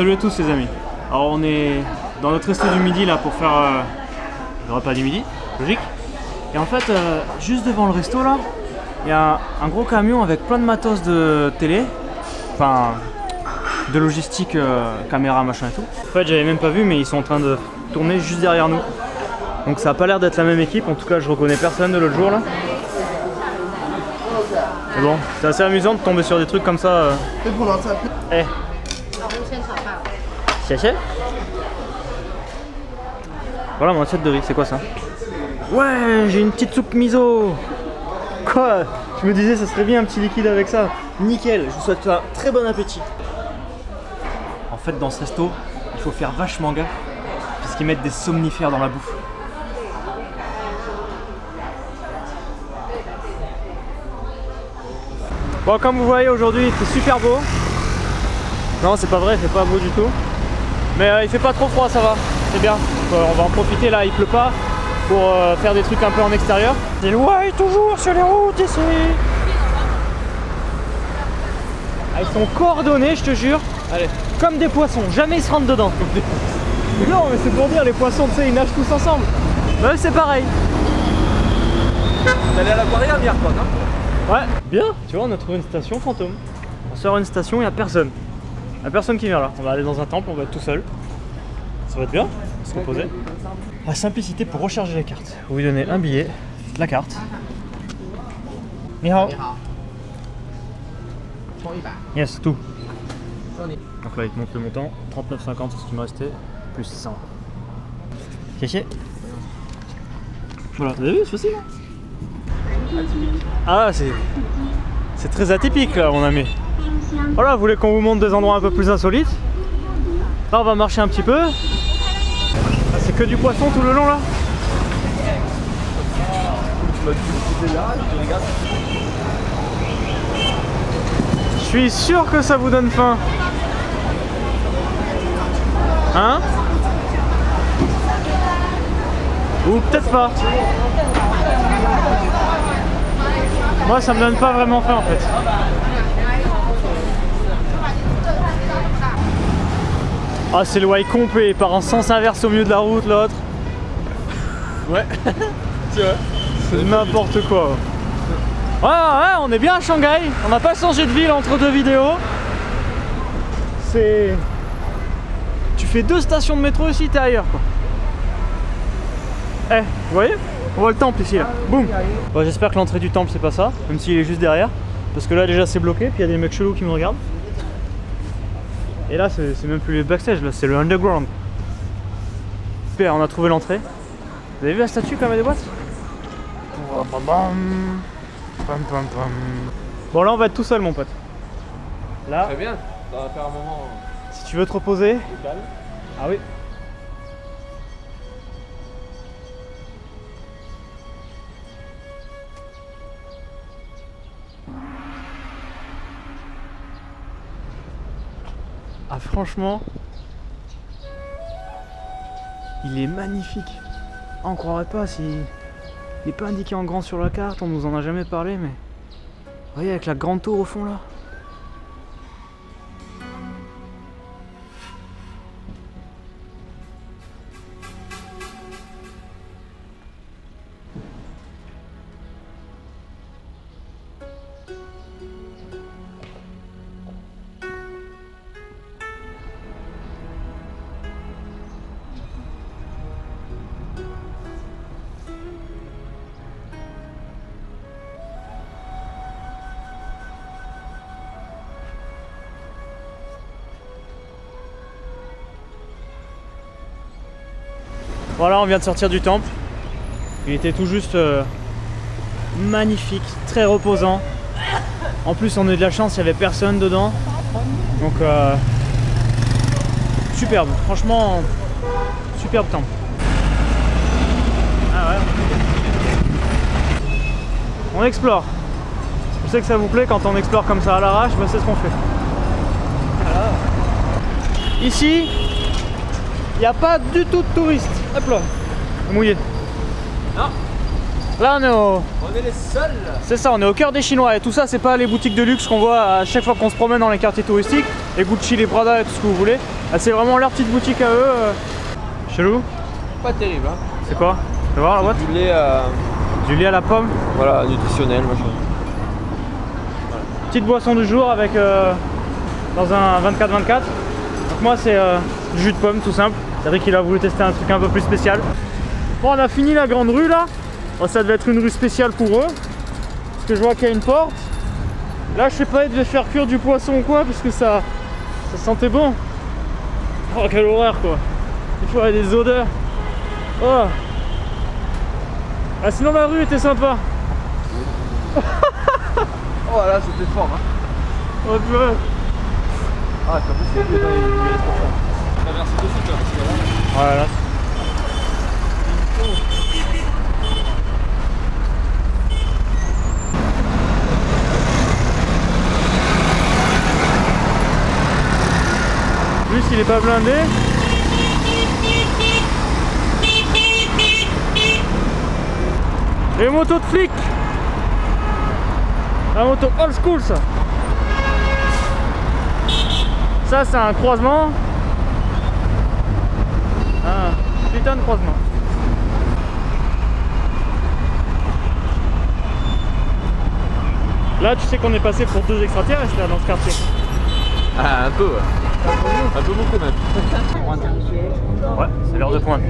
Salut à tous les amis. Alors on est dans notre resto du midi là pour faire le repas du midi, logique. Et en fait, juste devant le resto là, il y a un gros camion avec plein de matos de télé, enfin de logistique, caméra, machin et tout. En fait j'avais même pas vu mais ils sont en train de tourner juste derrière nous. Donc ça a pas l'air d'être la même équipe, en tout cas je reconnais personne de l'autre jour là. Mais bon, c'est assez amusant de tomber sur des trucs comme ça. Eh. Voilà mon assiette de riz, c'est quoi ça? Ouais, j'ai une petite soupe miso. Quoi? Je me disais ça serait bien un petit liquide avec ça. Nickel, je vous souhaite un très bon appétit. En fait dans ce resto, il faut faire vachement gaffe puisqu'ils mettent des somnifères dans la bouffe. Bon, comme vous voyez aujourd'hui il fait super beau. Non c'est pas vrai, il fait pas beau du tout. Mais il fait pas trop froid, ça va, c'est bien. On va en profiter là, il pleut pas, pour faire des trucs un peu en extérieur. Des lois toujours sur les routes ici. Ah, ils sont coordonnés, je te jure. Allez. Comme des poissons, jamais ils se rentrent dedans. Non mais c'est pour dire, les poissons tu sais ils nagent tous ensemble. Ouais c'est pareil. T'es allé à l'aquarium hier quoi, non? Ouais, bien. Tu vois on a trouvé une station fantôme. On sort une station, il n'y a personne. Il n'y a personne qui vient là. On va aller dans un temple, on va être tout seul. Ça va être bien, on va se reposer. La simplicité pour recharger les cartes. Vous lui donnez un billet, la carte. Ni hao. Yes, tout. Donc là il te montre le montant, 39,50 c'est ce qui me restait, plus 100. Caché. Voilà, vous avez vu, c'est facile. Ah c'est très atypique là mon ami. Voilà, vous voulez qu'on vous montre des endroits un peu plus insolites. Là on va marcher un petit peu. Ah, c'est que du poisson tout le long là. Je suis sûr que ça vous donne faim. Hein? Ou peut-être pas. Moi ça me donne pas vraiment faim en fait. Ah c'est le Y complet, il part en sens inverse au milieu de la route l'autre. Ouais. Tu vois, c'est n'importe quoi. Ouais, on est bien à Shanghai. On n'a pas changé de ville entre deux vidéos. C'est... Tu fais 2 stations de métro ici, t'es ailleurs quoi. Eh, vous voyez? On voit le temple ici là. Boum. Bon, j'espère que l'entrée du temple c'est pas ça, même s'il est juste derrière. Parce que là déjà c'est bloqué, puis il y a des mecs chelous qui me regardent. Et là c'est même plus le backstage, là c'est le underground. Super, on a trouvé l'entrée. Vous avez vu la statue quand même des boîtes? Bon là on va être tout seul mon pote. Là. Très bien, ça va faire un moment. Si tu veux te reposer. Ah oui. Ah franchement, il est magnifique. Ah, on croirait pas s'il n'est pas indiqué en grand sur la carte, on nous en a jamais parlé, mais vous voyez avec la grande tour au fond là. Voilà, on vient de sortir du temple. Il était tout juste magnifique, très reposant. En plus, on a eu de la chance, il n'y avait personne dedans. Donc, superbe. Franchement, superbe temple. Ah ouais. On explore. Je sais que ça vous plaît quand on explore comme ça à l'arrache, bah c'est ce qu'on fait. Voilà. Ici, il n'y a pas du tout de touristes. Hop là, mouillé. Non. Là on est au... On est les seuls. C'est ça, on est au cœur des Chinois et tout ça c'est pas les boutiques de luxe qu'on voit à chaque fois qu'on se promène dans les quartiers touristiques, les Gucci, les Prada et tout ce que vous voulez. Là c'est vraiment leur petite boutique à eux. Chelou. Pas terrible hein. C'est quoi? Tu vas voir la boîte? Du lait à... Du lait à la pomme. Voilà, nutritionnel machin. Petite boisson du jour avec dans un 24-24. Donc moi c'est du jus de pomme tout simple. Cédric il a voulu tester un truc un peu plus spécial. Bon on a fini la grande rue là. Bon, ça devait être une rue spéciale pour eux. Parce que je vois qu'il y a une porte. Là je sais pas, ils devaient faire cuire du poisson ou quoi parce que ça sentait bon. Oh quelle horreur quoi. Il faut avoir des odeurs. Oh. Ah sinon la rue était sympa. Oh là c'était fort hein. Oh purée. Ah t'as vu c'est bien il reste pas fort. Traverser dessus toi parce que là. Voilà. Plus il est pas blindé. Les motos de flics. La moto old school ça. Ça c'est un croisement. Ah, putain de croisement. Là tu sais qu'on est passé pour deux extraterrestres là dans ce quartier. Ah un peu ouais. Un peu beaucoup même. Ouais, c'est l'heure de pointe.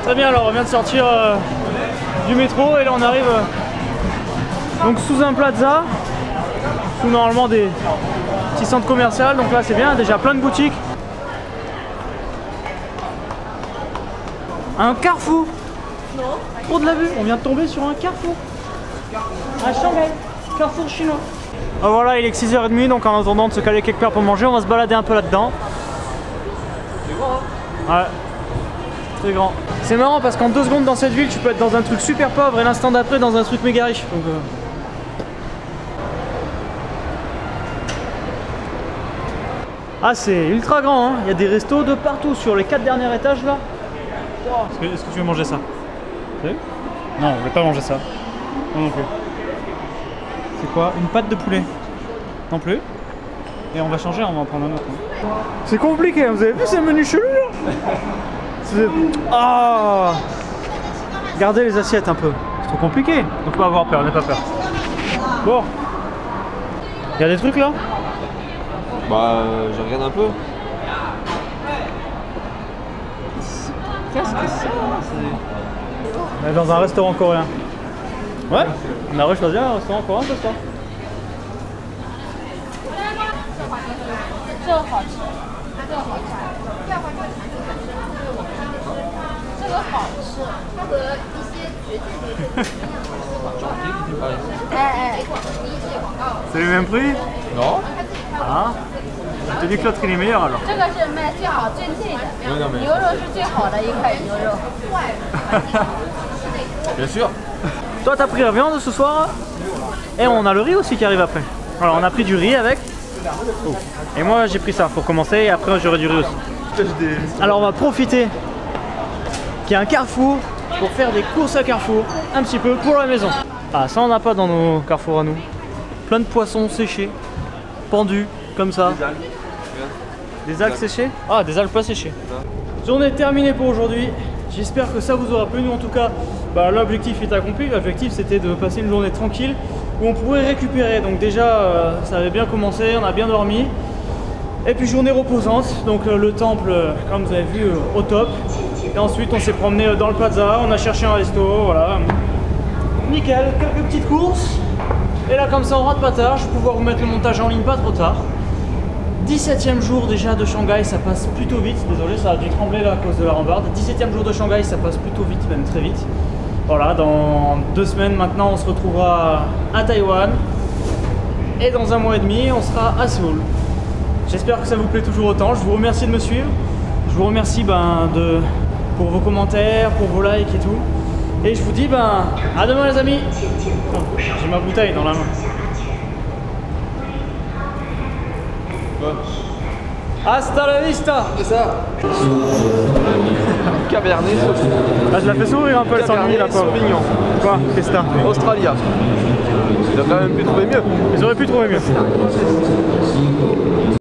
Très bien, alors on vient de sortir du métro et là on arrive donc sous un plaza, sous normalement des petits centres commerciaux, donc là c'est bien, déjà plein de boutiques. Un carrefour. Non. Trop de la vue, on vient de tomber sur un carrefour. À Shanghai, carrefour chinois. Ah voilà, il est 6h30, donc en attendant de se caler quelque part pour manger, on va se balader un peu là-dedans. C'est grand hein. Ouais, c'est grand. C'est marrant parce qu'en 2 secondes dans cette ville, tu peux être dans un truc super pauvre et l'instant d'après dans un truc méga riche. Donc, Ah, c'est ultra grand, hein. Il y a des restos de partout sur les 4 derniers étages là. Wow. Est-ce que tu veux manger ça? Oui. Non, je vais pas manger ça. Non, non plus. C'est quoi? Une pâte de poulet? Non plus. Et on va changer, on va en prendre un autre. Hein. C'est compliqué, vous avez vu ces menus chelus là? Ah. Gardez les assiettes un peu. C'est trop compliqué. Donc pas avoir peur, n'aie pas peur. Bon. Il y a des trucs là? Bah je regarde un peu. Qu'est-ce que c'est? On est dans un restaurant coréen. Ouais, on a rechoisi un restaurant coréen ce soir. C'est le même prix? Non. Ah. Je te dis que l'autre il est meilleur alors. Bien sûr. Toi t'as pris la viande ce soir? Et on a le riz aussi qui arrive après. Alors on a pris du riz avec. Oh. Et moi j'ai pris ça pour commencer et après j'aurai du riz aussi. Alors on va profiter qu'il y a un carrefour pour faire des courses à Carrefour un petit peu pour la maison. Ah ça on n'a pas dans nos carrefours à nous. Plein de poissons séchés, pendus comme ça. Des algues. Des algues séchées? Ah, des algues pas séchées. Journée terminée pour aujourd'hui. J'espère que ça vous aura plu. Nous en tout cas, l'objectif est accompli. L'objectif c'était de passer une journée tranquille où on pourrait récupérer. Donc déjà, ça avait bien commencé, on a bien dormi. Et puis journée reposante. Donc le temple, comme vous avez vu, au top. Et ensuite on s'est promené dans le plaza, on a cherché un resto, voilà. Nickel, quelques petites courses. Et là comme ça on rate pas tard, je vais pouvoir vous mettre le montage en ligne pas trop tard. 17e jour déjà de Shanghai, ça passe plutôt vite. Désolé, ça a dû trembler là à cause de la rambarde. 17e jour de Shanghai, ça passe plutôt vite, même très vite. Voilà, dans 2 semaines maintenant, on se retrouvera à Taïwan. Et dans 1 mois et demi, on sera à Séoul. J'espère que ça vous plaît toujours autant. Je vous remercie de me suivre. Je vous remercie pour vos commentaires, pour vos likes et tout. Et je vous dis à demain les amis. Oh, j'ai ma bouteille dans la main. Hasta la vista. C'est ça. Cabernet Sauvignon. Ah, je la fais sourire un peu, elle s'ennuie la pauvre. Sauvignon. Quoi? Qu'est-ce que t'as? Australia. Ils ont quand même pu trouver mieux. Ils auraient pu trouver mieux.